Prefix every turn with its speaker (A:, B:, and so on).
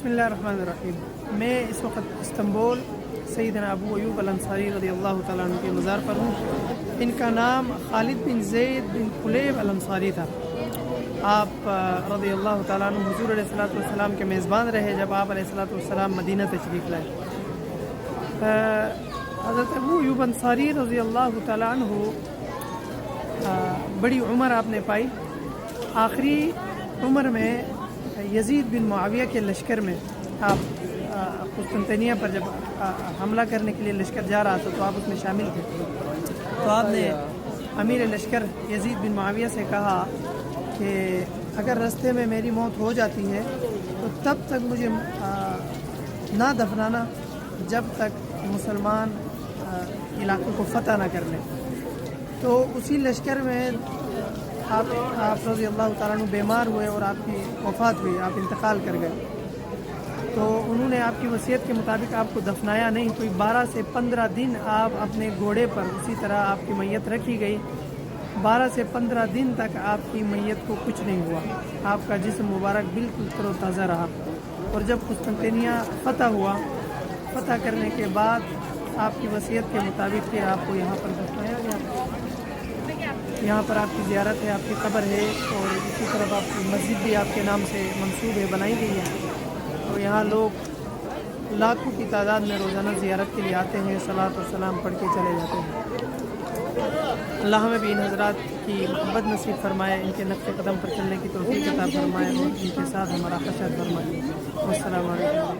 A: بسم اللہ الرحمن الرحیم۔ میں اس وقت استنبول سیدنا ابو ایوب الانصاری رضی اللہ تعالیٰ عنہ کے مزار پر ہوں۔ ان کا نام خالد بن زید بن قلیب الانصاری تھا۔ آپ رضی اللہ تعالیٰ عنہ حضور علیہ الصلوۃ والسلام کے میزبان رہے جب آپ علیہ الصلوۃ والسلام مدینہ تشریف لائے۔ حضرت ابو ایوب انصاری رضی اللہ تعالیٰ عنہ بڑی عمر آپ نے پائی۔ آخری عمر میں یزید بن معاویہ کے لشکر میں آپ قسطنطنیہ پر جب حملہ کرنے کے لیے لشکر جا رہا تھا تو آپ اس میں شامل تھے۔ تو آپ نے امیر لشکر یزید بن معاویہ سے کہا کہ اگر رستے میں میری موت ہو جاتی ہے تو تب تک مجھے نہ دفنانا جب تک مسلمان علاقوں کو فتح نہ کر لیں۔ تو اسی لشکر میں آپ رضی اللہ تعالیٰ عنہ بیمار ہوئے اور آپ کی وفات ہوئی، آپ انتقال کر گئے۔ تو انہوں نے آپ کی وصیت کے مطابق آپ کو دفنایا نہیں۔ کوئی 12 سے 15 دن آپ اپنے گھوڑے پر اسی طرح آپ کی میت رکھی گئی۔ 12 سے 15 دن تک آپ کی میت کو کچھ نہیں ہوا، آپ کا جسم مبارک بالکل تر و تازہ رہا۔ اور جب قسطنطنیہ فتح ہوا، فتح کرنے کے بعد آپ کی وصیت کے مطابق پھر آپ کو یہاں پر دفنایا گیا۔ یہاں پر آپ کی زیارت ہے، آپ کی قبر ہے، اور اسی طرف آپ کی مسجد بھی آپ کے نام سے منسوب ہے، بنائی گئی ہے۔ تو یہاں لوگ لاکھوں کی تعداد میں روزانہ زیارت کے لیے آتے ہیں، صلاۃ و سلام پڑھ کے چلے جاتے ہیں۔ اللہ ہمیں بھی ان حضرات کی محبت نصیب فرمائے، ان کے نقش قدم پر چلنے کی توفیق عطا فرمائے، اور ان کے ساتھ ہمارا خشیت فرمائے۔ السلام علیکم۔